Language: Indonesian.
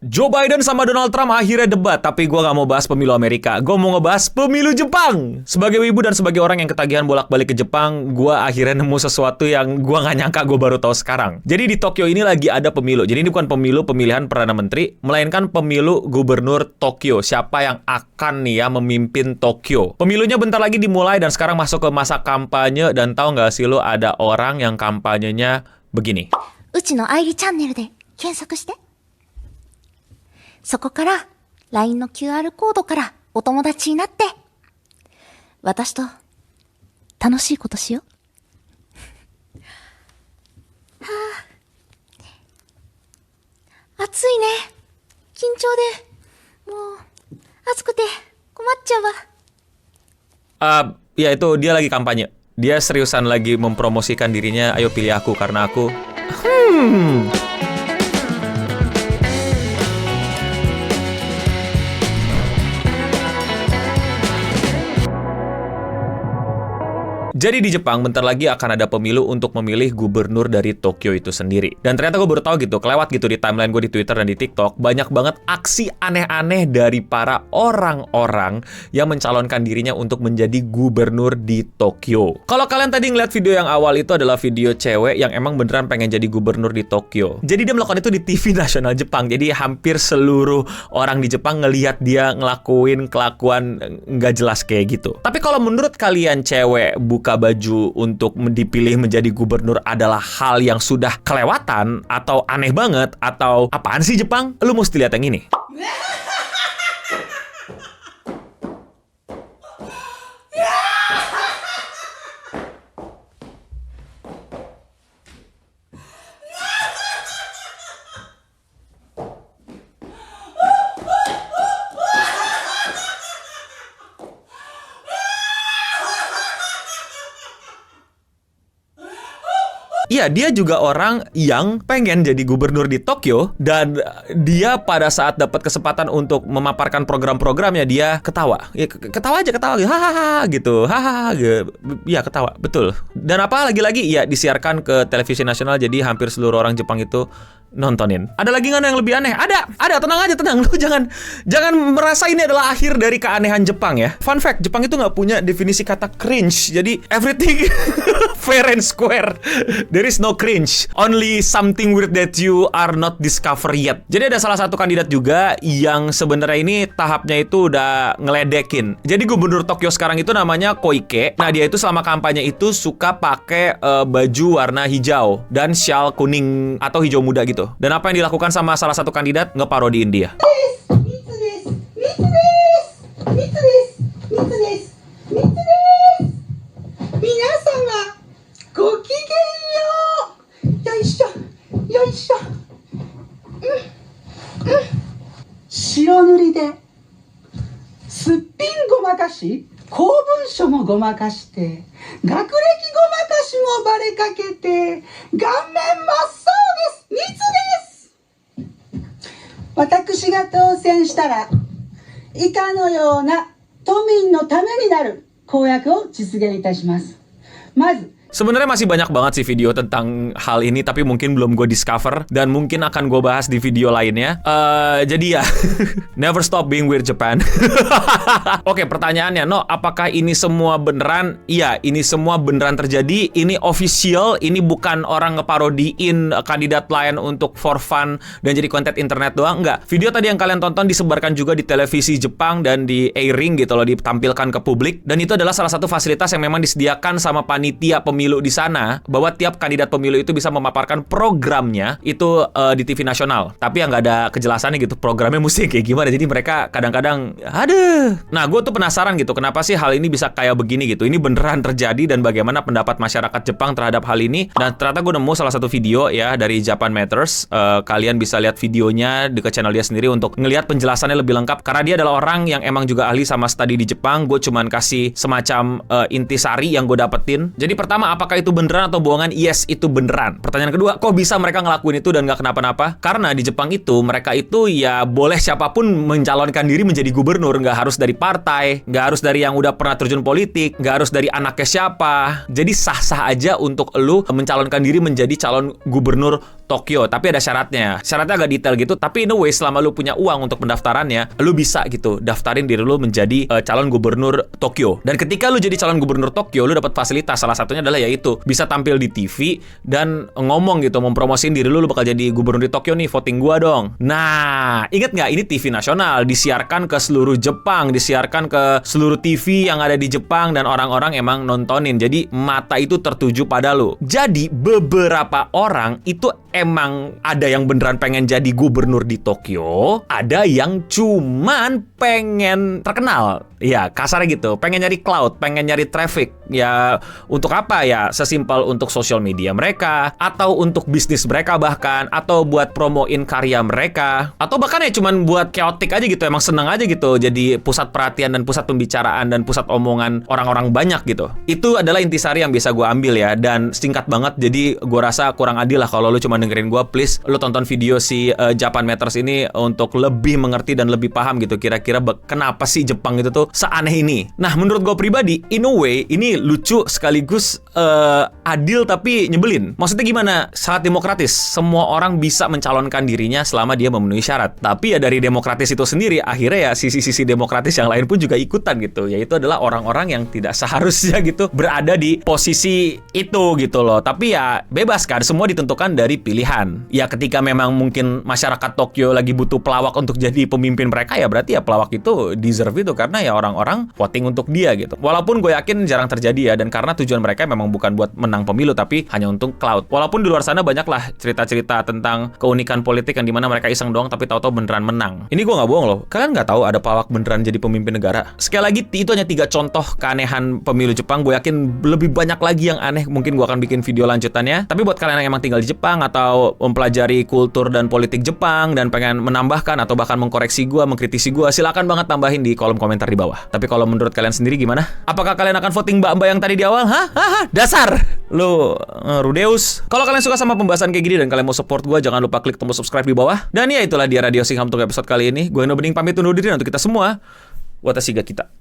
Joe Biden sama Donald Trump akhirnya debat, tapi gue gak mau bahas pemilu Amerika. Gue mau ngebahas pemilu Jepang. Sebagai wibu dan sebagai orang yang ketagihan bolak-balik ke Jepang, gue akhirnya nemu sesuatu yang gue gak nyangka gue baru tahu sekarang. Jadi di Tokyo ini lagi ada pemilu. Jadi ini bukan pemilu pemilihan Perdana Menteri, melainkan pemilu gubernur Tokyo. Siapa yang akan nih ya memimpin Tokyo. Pemilunya bentar lagi dimulai dan sekarang masuk ke masa kampanye. Dan tahu gak sih lo ada orang yang kampanyenya begini. Uchi no Airi Channel de kensaku shite. そこから LINE の QR コードからお友達になって私と楽しいことしよう。はあ、暑いね。緊張でもう暑くて困っちゃうわ。Ya itu dia lagi kampanye. Dia seriusan lagi mempromosikan dirinya. Ayo pilih aku karena aku Jadi di Jepang bentar lagi akan ada pemilu untuk memilih gubernur dari Tokyo itu sendiri. Dan ternyata gue baru tahu gitu, kelewat gitu di timeline gue di Twitter dan di TikTok, banyak banget aksi aneh-aneh dari para orang-orang yang mencalonkan dirinya untuk menjadi gubernur di Tokyo. Kalau kalian tadi ngeliat video yang awal itu adalah video cewek yang emang beneran pengen jadi gubernur di Tokyo. Jadi dia melakukan itu di TV nasional Jepang. Jadi hampir seluruh orang di Jepang ngelihat dia ngelakuin kelakuan nggak jelas kayak gitu. Tapi kalau menurut kalian cewek buka baju untuk dipilih menjadi gubernur adalah hal yang sudah kelewatan atau aneh banget atau apaan sih Jepang? Lu mesti lihat yang ini. Iya, dia juga orang yang pengen jadi gubernur di Tokyo dan dia pada saat dapat kesempatan untuk memaparkan program-programnya dia ketawa. Ya, ketawa aja, hahaha gitu. Hahaha gitu. Ya, ketawa, betul. Dan apa lagi-lagi ya disiarkan ke televisi nasional jadi hampir seluruh orang Jepang itu nontonin. Ada lagi nggak yang lebih aneh? Ada. Tenang aja, tenang. Lu jangan merasa ini adalah akhir dari keanehan Jepang ya. Fun fact, Jepang itu nggak punya definisi kata cringe. Jadi everything fair and square. There is no cringe. Only something weird that you are not discover yet. Jadi ada salah satu kandidat juga yang sebenarnya ini tahapnya itu udah ngeledekin. Jadi gubernur Tokyo sekarang itu namanya Koike. Nah dia itu selama kampanye itu suka pakai baju warna hijau dan shawl kuning atau hijau muda gitu. Dan apa yang dilakukan sama salah satu kandidat? Ngeparodiin dia. Shironuri de suppin gomakashi, 公文書もごまかして、学歴ごまかしもバレかけて、顔面真っ青です。密です。私が当選したら、以下のような都民のためになる公約を実現いたします。まず、Sebenarnya masih banyak banget sih video tentang hal ini, tapi mungkin belum gue discover dan mungkin akan gue bahas di video lainnya. Jadi ya, never stop being weird Japan. Oke, pertanyaannya, No, apakah ini semua beneran? Iya, ini semua beneran terjadi. Ini official, ini bukan orang ngeparodiin kandidat lain untuk for fun dan jadi konten internet doang. Enggak. Video tadi yang kalian tonton disebarkan juga di televisi Jepang dan di airing gitu loh, ditampilkan ke publik. Dan itu adalah salah satu fasilitas yang memang disediakan sama panitia pemilu di sana, bahwa tiap kandidat pemilu itu bisa memaparkan programnya itu di TV nasional. Tapi yang nggak ada kejelasannya gitu, programnya mesti kayak gimana. Jadi mereka kadang-kadang, aduh. Nah, gue tuh penasaran gitu, kenapa sih hal ini bisa kayak begini gitu. Ini beneran terjadi dan bagaimana pendapat masyarakat Jepang terhadap hal ini. Dan ternyata gue nemu salah satu video ya dari Japan Matters. Kalian bisa lihat videonya di channel dia sendiri untuk ngelihat penjelasannya lebih lengkap. Karena dia adalah orang yang emang juga ahli sama studi di Jepang. Gue cuman kasih semacam intisari yang gue dapetin. Jadi pertama, apakah itu beneran atau bohongan? Yes, itu beneran. Pertanyaan kedua, kok bisa mereka ngelakuin itu dan nggak kenapa-napa? Karena di Jepang itu, mereka itu ya boleh siapapun mencalonkan diri menjadi gubernur. Nggak harus dari partai, nggak harus dari yang udah pernah terjun politik, nggak harus dari anaknya siapa. Jadi sah-sah aja untuk lu mencalonkan diri menjadi calon gubernur Tokyo, tapi ada syaratnya. Syaratnya agak detail gitu, tapi in a way selama lu punya uang untuk pendaftarannya, lu bisa gitu daftarin diri lu menjadi calon gubernur Tokyo. Dan ketika lu jadi calon gubernur Tokyo, lu dapat fasilitas. Salah satunya adalah yaitu bisa tampil di TV dan ngomong gitu, mempromosiin diri lu bakal jadi gubernur di Tokyo nih, voting gua dong. Nah, inget nggak ini TV nasional, disiarkan ke seluruh Jepang, disiarkan ke seluruh TV yang ada di Jepang dan orang-orang emang nontonin. Jadi mata itu tertuju pada lu. Jadi beberapa orang itu emang ada yang beneran pengen jadi gubernur di Tokyo, ada yang cuman pengen terkenal. Ya, kasarnya gitu. Pengen nyari cloud, pengen nyari traffic. Ya, untuk apa ya? Sesimpel untuk sosial media mereka, atau untuk bisnis mereka bahkan, atau buat promoin karya mereka, atau bahkan ya cuman buat chaotic aja gitu. Emang seneng aja gitu jadi pusat perhatian dan pusat pembicaraan dan pusat omongan orang-orang banyak gitu. Itu adalah intisari yang bisa gue ambil ya, dan singkat banget. Jadi gue rasa kurang adil lah kalau lu cuma dengerin gue. Please, lu tonton video si Japan Matters ini untuk lebih mengerti dan lebih paham gitu. Kira-kira kenapa sih Jepang itu tuh seaneh ini. Nah, menurut gue pribadi, in a way, ini lucu sekaligus adil tapi nyebelin. Maksudnya gimana? Sangat demokratis. Semua orang bisa mencalonkan dirinya selama dia memenuhi syarat. Tapi ya dari demokratis itu sendiri, akhirnya ya sisi-sisi demokratis yang lain pun juga ikutan gitu. Yaitu adalah orang-orang yang tidak seharusnya gitu berada di posisi itu gitu loh. Tapi ya bebas kan, semua ditentukan dari pilihan. Ya ketika memang mungkin masyarakat Tokyo lagi butuh pelawak untuk jadi pemimpin mereka, ya berarti ya pelawak itu deserve itu karena ya orang-orang voting untuk dia gitu. Walaupun gue yakin jarang terjadi ya, dan karena tujuan mereka memang bukan buat menang pemilu tapi hanya untuk cloud. Walaupun di luar sana banyak lah cerita-cerita tentang keunikan politik yang dimana mereka iseng doang tapi tahu-tahu beneran menang. Ini gue nggak bohong loh. Kalian nggak tahu ada pelawak beneran jadi pemimpin negara. Sekali lagi itu hanya 3 contoh keanehan pemilu Jepang. Gue yakin lebih banyak lagi yang aneh. Mungkin gue akan bikin video lanjutannya. Tapi buat kalian yang emang tinggal di Jepang atau mempelajari kultur dan politik Jepang dan pengen menambahkan atau bahkan mengkoreksi gue, mengkritisi gue, silakan banget tambahin di kolom komentar di bawah. Tapi kalau menurut kalian sendiri gimana? Apakah kalian akan voting mbak-mbak yang tadi di awal? Hah? Dasar! Lu Rudeus. Kalau kalian suka sama pembahasan kayak gini dan kalian mau support gue, jangan lupa klik tombol subscribe di bawah. Dan ya itulah dia Radio Singham untuk episode kali ini. Gue Eno Bening pamit undur diri untuk kita semua. Watashi ga kita.